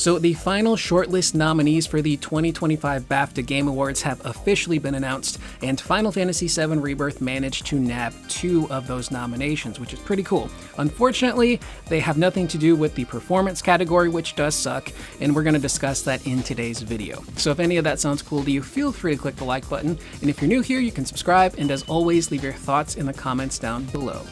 So the final shortlist nominees for the 2025 BAFTA Game Awards have officially been announced, and Final Fantasy VII Rebirth managed to nab 2 of those nominations, which is pretty cool. Unfortunately, they have nothing to do with the performance category, which does suck, and we're going to discuss that in today's video. So if any of that sounds cool to you, feel free to click the like button, and if you're new here, you can subscribe, and as always, leave your thoughts in the comments down below.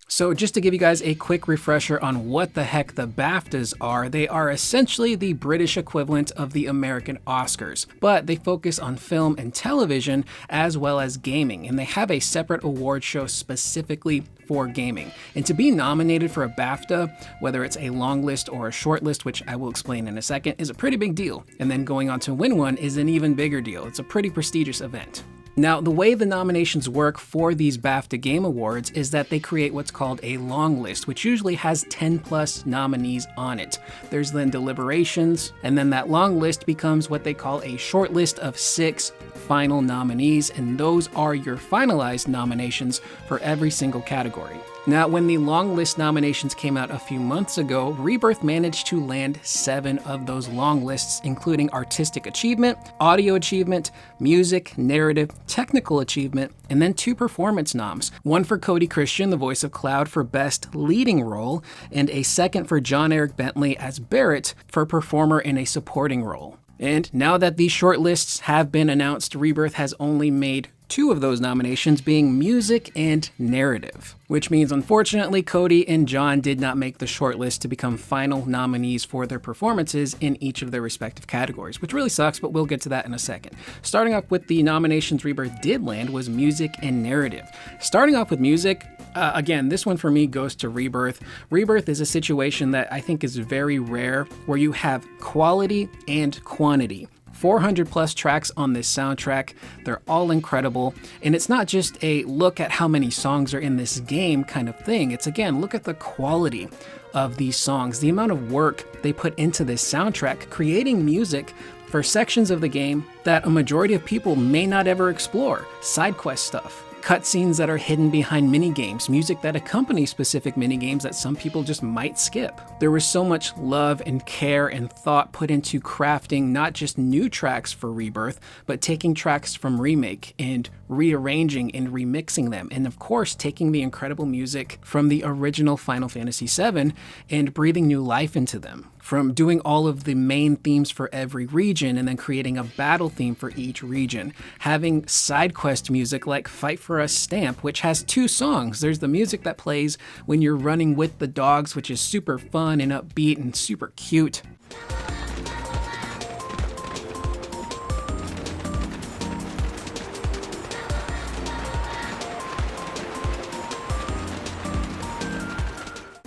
So just to give you guys a quick refresher on what the heck the BAFTAs are, they are essentially the British equivalent of the American Oscars, but they focus on film and television as well as gaming, and they have a separate award show specifically for gaming. And to be nominated for a BAFTA, whether it's a long list or a short list, which I will explain in a second, is a pretty big deal. And then going on to win one is an even bigger deal. It's a pretty prestigious event. Now, the way the nominations work for these BAFTA Game Awards is that they create what's called a long list, which usually has 10 plus nominees on it. There's then deliberations, and then that long list becomes what they call a short list of 6 final nominees, and those are your finalized nominations for every single category. Now, when the long list nominations came out a few months ago, Rebirth managed to land 7 of those long lists, including Artistic Achievement, Audio Achievement, Music, Narrative, Technical Achievement, and then 2 performance noms. One for Cody Christian, the voice of Cloud, for Best Leading Role, and a second for John Eric Bentley as Barrett for Performer in a Supporting Role. And now that these short lists have been announced, Rebirth has only made 2 of those nominations, being Music and Narrative, which means unfortunately Cody and John did not make the shortlist to become final nominees for their performances in each of their respective categories, which really sucks, but we'll get to that in a second. Starting off with the nominations Rebirth did land was Music and Narrative. Starting off with Music, again, this one for me goes to Rebirth. Rebirth is a situation that I think is very rare, where you have quality and quantity. 400 plus tracks on this soundtrack. They're all incredible. And it's not just a look at how many songs are in this game kind of thing. It's again, look at the quality of these songs, the amount of work they put into this soundtrack, creating music for sections of the game that a majority of people may not ever explore. Side quest stuff, cutscenes that are hidden behind minigames, music that accompanies specific minigames that some people just might skip. There was so much love and care and thought put into crafting not just new tracks for Rebirth, but taking tracks from Remake and rearranging and remixing them. And of course, taking the incredible music from the original Final Fantasy VII and breathing new life into them. From doing all of the main themes for every region and then creating a battle theme for each region. Having side quest music like Fight for Us Stamp, which has 2 songs. There's the music that plays when you're running with the dogs, which is super fun and upbeat and super cute.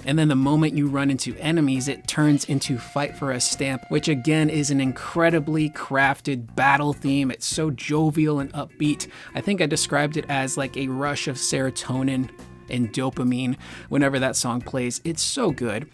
And then the moment you run into enemies, it turns into Fight for a Stamp, which again is an incredibly crafted battle theme. It's so jovial and upbeat. I think I described it as like a rush of serotonin and dopamine whenever that song plays. It's so good.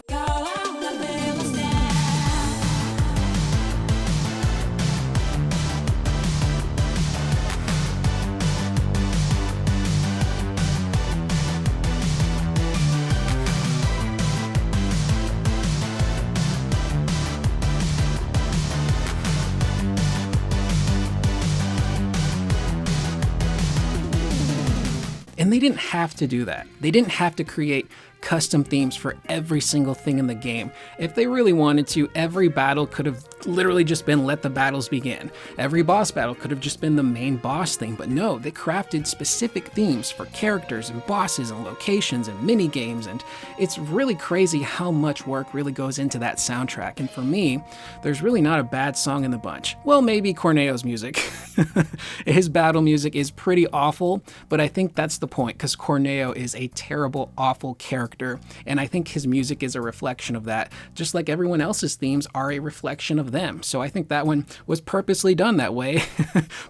And they didn't have to do that. They didn't have to create custom themes for every single thing in the game. If they really wanted to, every battle could have literally just been Let the Battles Begin. Every boss battle could have just been the main boss theme, but no, they crafted specific themes for characters and bosses and locations and mini games, and it's really crazy how much work really goes into that soundtrack. And for me, there's really not a bad song in the bunch. Well, maybe Corneo's music. His battle music is pretty awful, but I think that's the point, because Corneo is a terrible, awful character, and I think his music is a reflection of that, just like everyone else's themes are a reflection of them. So I think that one was purposely done that way.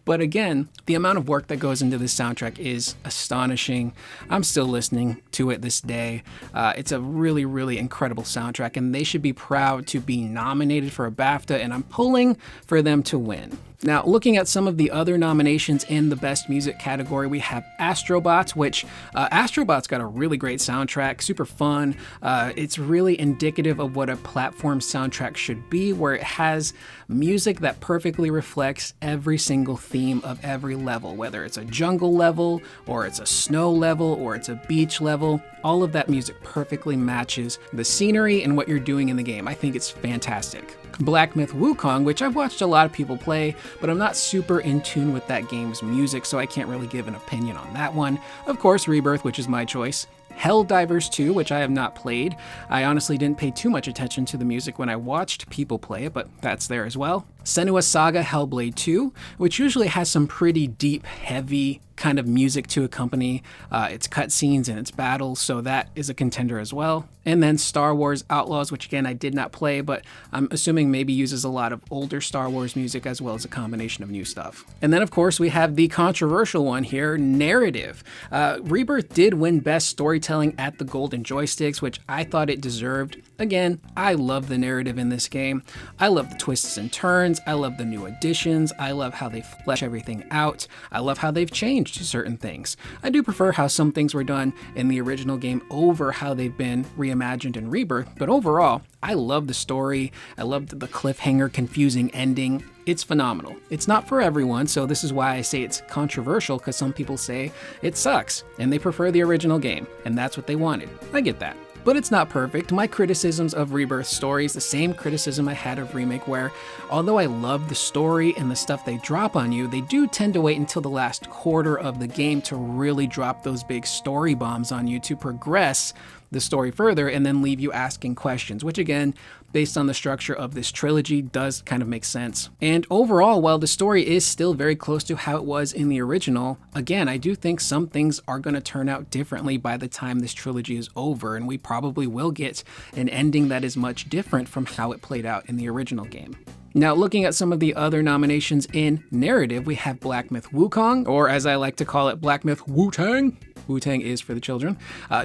But again, the amount of work that goes into this soundtrack is astonishing. I'm still listening to it this day. It's a really, really incredible soundtrack, and they should be proud to be nominated for a BAFTA, and I'm pulling for them to win. Now, looking at some of the other nominations in the Best Music category, we have Astrobot, which Astrobot's got a really great soundtrack, super fun. It's really indicative of what a platform soundtrack should be, where it has music that perfectly reflects every single theme of every level, whether it's a jungle level, or it's a snow level, or it's a beach level. All of that music perfectly matches the scenery and what you're doing in the game. I think it's fantastic. Black Myth Wukong, which I've watched a lot of people play, but I'm not super in tune with that game's music, so I can't really give an opinion on that one. Of course, Rebirth, which is my choice. Helldivers 2, which I have not played. I honestly didn't pay too much attention to the music when I watched people play it, but that's there as well. Senua's Saga Hellblade 2, which usually has some pretty deep, heavy kind of music to accompany its cutscenes and its battles, so that is a contender as well. And then Star Wars Outlaws, which again I did not play, but I'm assuming maybe uses a lot of older Star Wars music as well as a combination of new stuff. And then of course we have the controversial one here, narrative. Rebirth did win Best Storytelling at the Golden Joysticks, which I thought it deserved. Again, I love the narrative in this game. I love the twists and turns. I love the new additions. I love how they flesh everything out. I love how they've changed certain things. I do prefer how some things were done in the original game over how they've been reimagined in Rebirth, but overall, I love the story. I love the cliffhanger, confusing ending. It's phenomenal. It's not for everyone, so this is why I say it's controversial, because some people say it sucks, and they prefer the original game, and that's what they wanted. I get that. But it's not perfect. My criticisms of Rebirth story is the same criticism I had of Remake, where although I love the story and the stuff they drop on you, they do tend to wait until the last quarter of the game to really drop those big story bombs on you to progress the story further and then leave you asking questions, which again, based on the structure of this trilogy, does kind of make sense. And overall, while the story is still very close to how it was in the original, again, I do think some things are going to turn out differently by the time this trilogy is over, and we probably will get an ending that is much different from how it played out in the original game. Now, looking at some of the other nominations in narrative, we have Black Myth Wukong, or as I like to call it, Black Myth Wu-Tang. Wu-Tang is for the children.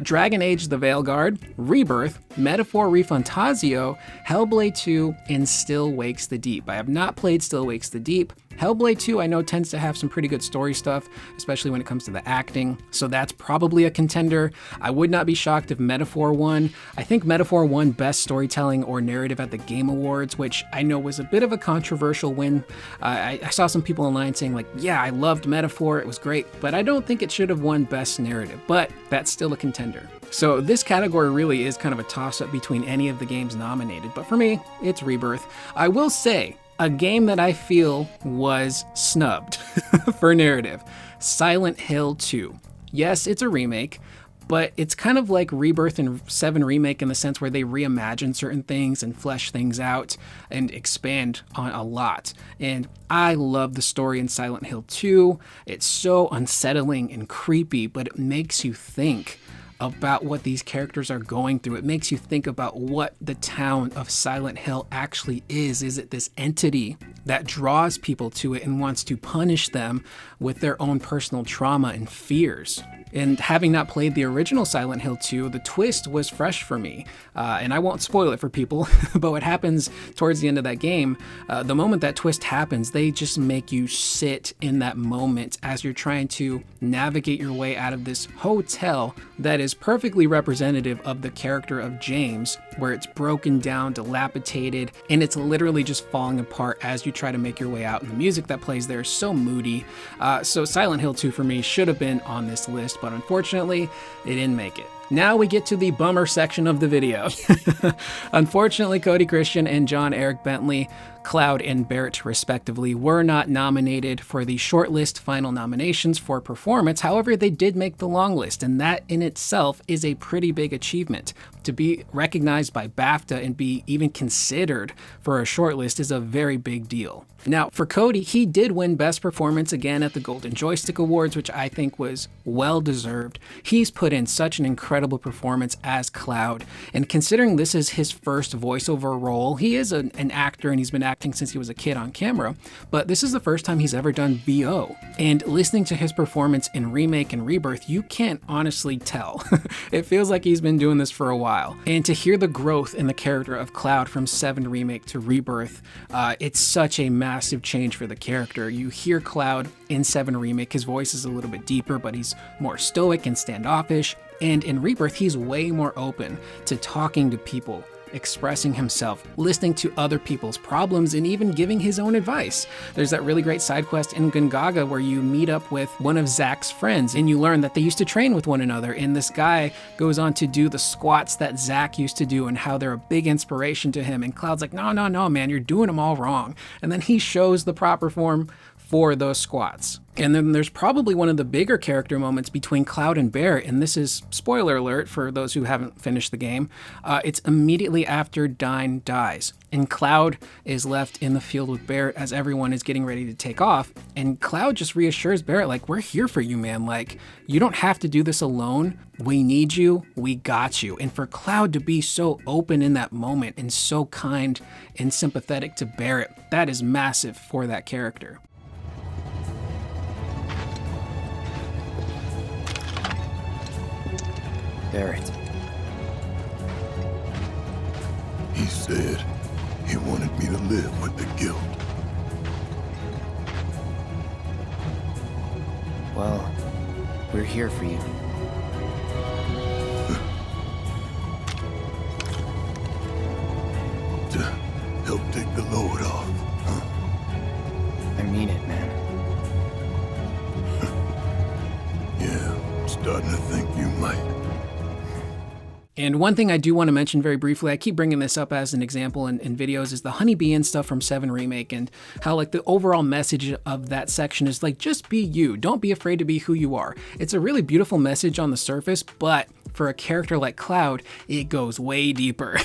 Dragon Age The Veilguard, Rebirth, Metaphor Refantasio, Hellblade 2, and Still Wakes the Deep. I have not played Still Wakes the Deep. Hellblade 2 I know tends to have some pretty good story stuff, especially when it comes to the acting, so that's probably a contender. I would not be shocked if Metaphor won. I think Metaphor won Best Storytelling or Narrative at the Game Awards, which I know was a bit of a controversial win. I saw some people online saying like, yeah, I loved Metaphor, it was great, but I don't think it should have won Best Narrative, but that's still a contender. So this category really is kind of a toss-up between any of the games nominated, but for me, it's Rebirth. I will say, a game that I feel was snubbed for narrative, Silent Hill 2. Yes, it's a remake, but it's kind of like Rebirth and 7 Remake in the sense where they reimagine certain things and flesh things out and expand on a lot. And I love the story in Silent Hill 2. It's so unsettling and creepy, but it makes you think about what these characters are going through. It makes you think about what the town of Silent Hill actually is. Is it this entity that draws people to it and wants to punish them with their own personal trauma and fears? And having not played the original Silent Hill 2, the twist was fresh for me. And I won't spoil it for people, but what happens towards the end of that game, the moment that twist happens, they just make you sit in that moment as you're trying to navigate your way out of this hotel that is perfectly representative of the character of James, where it's broken down, dilapidated, and it's literally just falling apart as you try to make your way out. And the music that plays there is so moody. So Silent Hill 2 for me should have been on this list, but unfortunately, it didn't make it. Now we get to the bummer section of the video. Unfortunately, Cody Christian and John Eric Bentley, Cloud and Barrett respectively, were not nominated for the shortlist final nominations for performance. However, they did make the long list, and that in itself is a pretty big achievement. To be recognized by BAFTA and be even considered for a shortlist is a very big deal. Now, for Cody, he did win Best Performance again at the Golden Joystick Awards, which I think was well deserved. He's put in such an incredible incredible performance as Cloud. And considering this is his first voiceover role, he is an actor and he's been acting since he was a kid on camera, but this is the first time he's ever done VO. And listening to his performance in Remake and Rebirth, you can't honestly tell. It feels like he's been doing this for a while. And to hear the growth in the character of Cloud from 7 Remake to Rebirth, it's such a massive change for the character. You hear Cloud in 7 Remake, his voice is a little bit deeper, but he's more stoic and standoffish. And in Rebirth, he's way more open to talking to people, expressing himself, listening to other people's problems, and even giving his own advice. There's that really great side quest in Gungaga where you meet up with one of Zack's friends and you learn that they used to train with one another, and this guy goes on to do the squats that Zack used to do and how they're a big inspiration to him. And Cloud's like, no, man, you're doing them all wrong. And then he shows the proper form for those squats. And then there's probably one of the bigger character moments between Cloud and Barret, and this is spoiler alert for those who haven't finished the game. It's immediately after Dyne dies, and Cloud is left in the field with Barret as everyone is getting ready to take off, and Cloud just reassures Barret, like, we're here for you, man. Like, you don't have to do this alone. We need you. We got you. And for Cloud to be so open in that moment and so kind and sympathetic to Barret, that is massive for that character. Barret. He said he wanted me to live with the guilt. Well, we're here for you. To help take the load off, huh? I mean it, man. Yeah, I'm starting to think you might. And one thing I do want to mention very briefly, I keep bringing this up as an example in videos, is the honeybee and stuff from 7 Remake, and how like the overall message of that section is like, just be you. Don't be afraid to be who you are. It's a really beautiful message on the surface, but for a character like Cloud, it goes way deeper.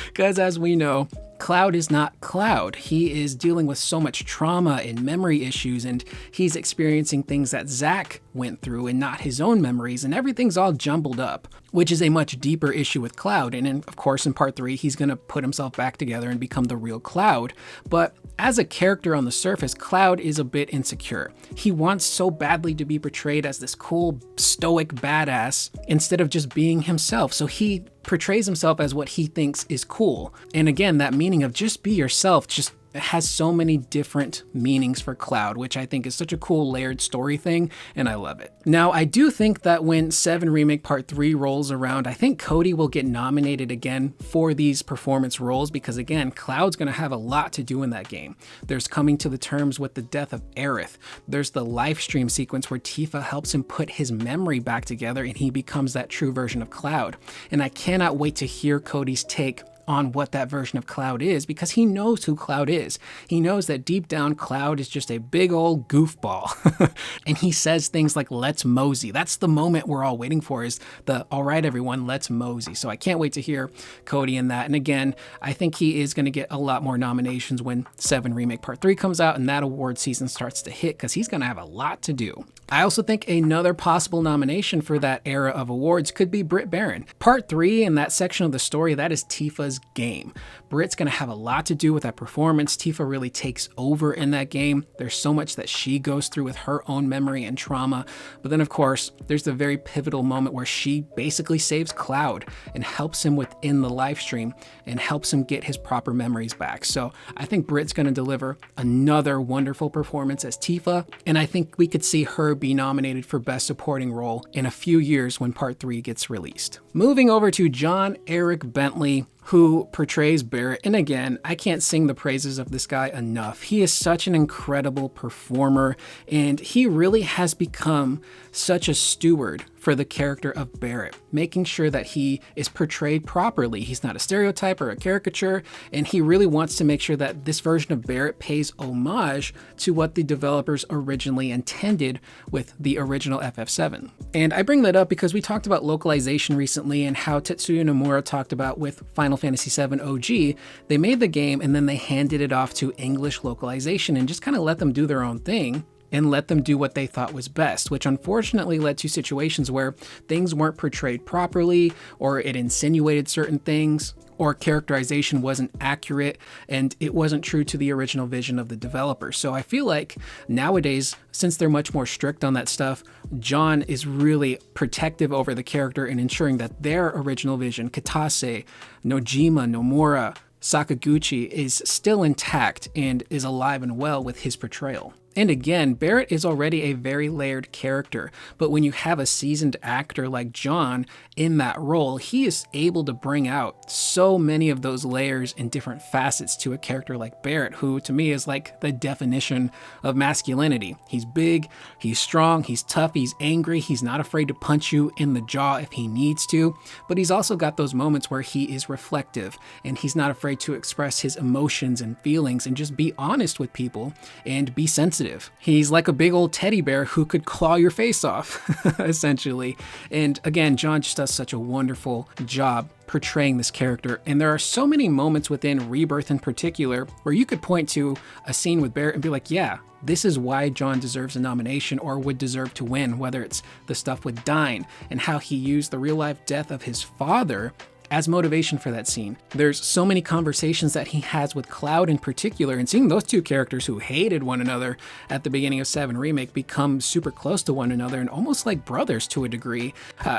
Because as we know, Cloud is not Cloud. He is dealing with so much trauma and memory issues, and he's experiencing things that Zack went through and not his own memories, and everything's all jumbled up, which is a much deeper issue with Cloud. And of course, in part 3, he's going to put himself back together and become the real Cloud. But as a character on the surface, Cloud is a bit insecure. He wants so badly to be portrayed as this cool, stoic badass instead of just being himself. So he portrays himself as what he thinks is cool. And again, that meaning of just be yourself just has so many different meanings for Cloud, which I think is such a cool layered story thing, and I love it. Now, I do think that when 7 Remake Part 3 rolls around, I think Cody will get nominated again for these performance roles, because again, Cloud's gonna have a lot to do in that game. There's coming to the terms with the death of Aerith. There's the live stream sequence where Tifa helps him put his memory back together and he becomes that true version of Cloud. And I cannot wait to hear Cody's take on what that version of Cloud is, because he knows who Cloud is. He knows that deep down Cloud is just a big old goofball. And he says things like, let's mosey. That's the moment we're all waiting for, is the, all right, everyone, let's mosey. So I can't wait to hear Cody in that. And again, I think he is going to get a lot more nominations when 7 Remake Part 3 comes out and that award season starts to hit, because he's going to have a lot to do. I also think another possible nomination for that era of awards could be Britt Baron. Part 3 and that section of the story, that is Tifa's game. Britt's going to have a lot to do with that performance. Tifa really takes over in that game. There's so much that she goes through with her own memory and trauma. But then of course, there's the very pivotal moment where she basically saves Cloud and helps him within the live stream and helps him get his proper memories back. So I think Britt's going to deliver another wonderful performance as Tifa, and I think we could see her be nominated for Best Supporting Role in a few years when Part 3 gets released. Moving over to John Eric Bentley, who portrays Barret. And again, I can't sing the praises of this guy enough. He is such an incredible performer, and he really has become such a steward for the character of Barret, making sure that he is portrayed properly. He's not a stereotype or a caricature, and he really wants to make sure that this version of Barret pays homage to what the developers originally intended with the original FF7. And I bring that up because we talked about localization recently and how Tetsuya Nomura talked about with Final Fantasy VII OG, they made the game and then they handed it off to English localization and just kind of let them do their own thing. and let them do what they thought was best, which unfortunately led to situations where things weren't portrayed properly, or it insinuated certain things, or characterization wasn't accurate, and it wasn't true to the original vision of the developer. So I feel like nowadays, since they're much more strict on that stuff, John is really protective over the character and ensuring that their original vision, Katase, Nojima, Nomura, Sakaguchi, is still intact and is alive and well with his portrayal. And again, Barrett is already a very layered character, but when you have a seasoned actor like John in that role, he is able to bring out so many of those layers and different facets to a character like Barrett, who to me is like the definition of masculinity. He's big, he's strong, he's tough, he's angry, he's not afraid to punch you in the jaw if he needs to, but he's also got those moments where he is reflective and he's not afraid to express his emotions and feelings and just be honest with people and be sensitive. He's like a big old teddy bear who could claw your face off, essentially. And again, John just does such a wonderful job portraying this character. And there are so many moments within Rebirth in particular where you could point to a scene with Barrett and be like, yeah, this is why John deserves a nomination or would deserve to win, whether it's the stuff with Dine and how he used the real life death of his father as motivation for that scene. There's so many conversations that he has with Cloud in particular, and seeing those two characters who hated one another at the beginning of 7 Remake become super close to one another and almost like brothers to a degree.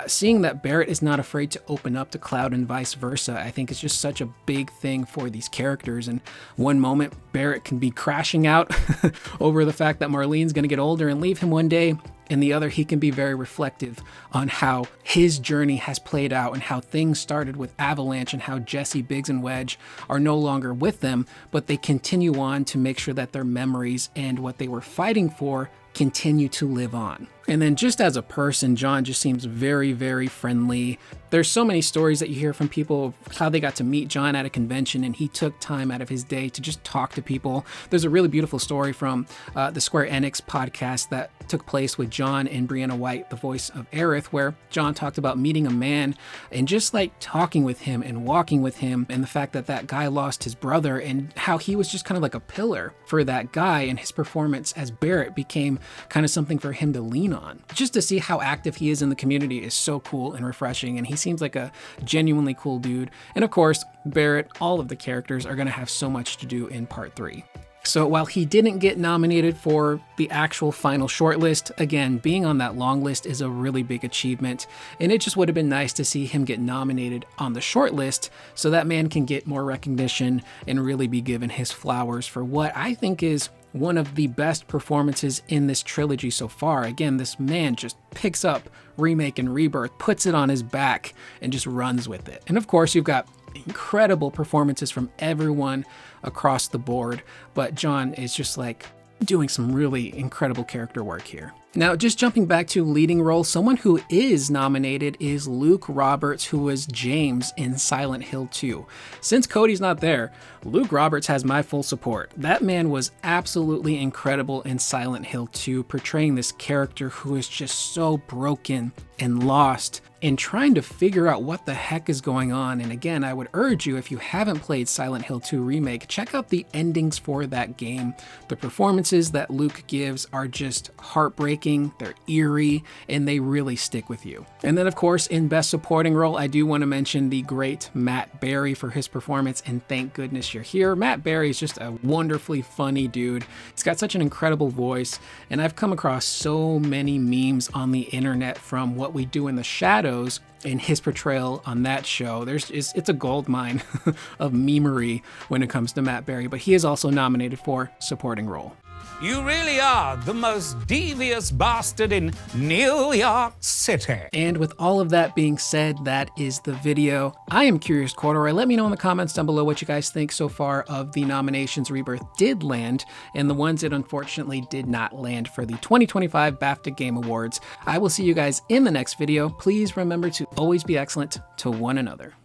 Seeing that Barrett is not afraid to open up to Cloud and vice versa, I think is just such a big thing for these characters. And one moment, Barrett can be crashing out over the fact that Marlene's gonna get older and leave him one day. In the other, he can be very reflective on how his journey has played out and how things started with Avalanche and how Jesse, Biggs, and Wedge are no longer with them, but they continue on to make sure that their memories and what they were fighting for continue to live on. And then just as a person, John just seems very, very friendly. There's so many stories that you hear from people of how they got to meet John at a convention and he took time out of his day to just talk to people. There's a really beautiful story from the Square Enix podcast that took place with John and Brianna White, the voice of Aerith, where John talked about meeting a man and just like talking with him and walking with him, and the fact that that guy lost his brother and how he was just kind of like a pillar for that guy, and his performance as Barrett became kind of something for him to lean on. Just to see how active he is in the community is so cool and refreshing, and he seems like a genuinely cool dude. And of course, Barrett, all of the characters are going to have so much to do in part 3. So while he didn't get nominated for the actual final shortlist, again, being on that long list is a really big achievement, and it just would have been nice to see him get nominated on the shortlist so that man can get more recognition and really be given his flowers for what I think is one of the best performances in this trilogy so far. Again, this man just picks up Remake and Rebirth, puts it on his back, and just runs with it. And of course, you've got incredible performances from everyone across the board, but John is just like doing some really incredible character work here. Now, just jumping back to leading role, someone who is nominated is Luke Roberts, who was James in Silent Hill 2. Since Cody's not there, Luke Roberts has my full support. That man was absolutely incredible in Silent Hill 2, portraying this character who is just so broken and lost and trying to figure out what the heck is going on. And again, I would urge you, if you haven't played Silent Hill 2 Remake, check out the endings for that game. The performances that Luke gives are just heartbreaking, they're eerie, and they really stick with you. And then of course, in Best Supporting Role, I do want to mention the great Matt Berry for his performance, and thank goodness you're here. Matt Berry is just a wonderfully funny dude. He's got such an incredible voice, and I've come across so many memes on the internet from What We Do in the Shadows in his portrayal on that show. It's a gold mine of memery when it comes to Matt Berry, but he is also nominated for supporting role. You really are the most devious bastard in New York City. And with all of that being said, that is the video. I am Curious Corduroy. Let me know in the comments down below what you guys think so far of the nominations Rebirth did land and the ones it unfortunately did not land for the 2025 BAFTA Game Awards. I will see you guys in the next video. Please remember to always be excellent to one another.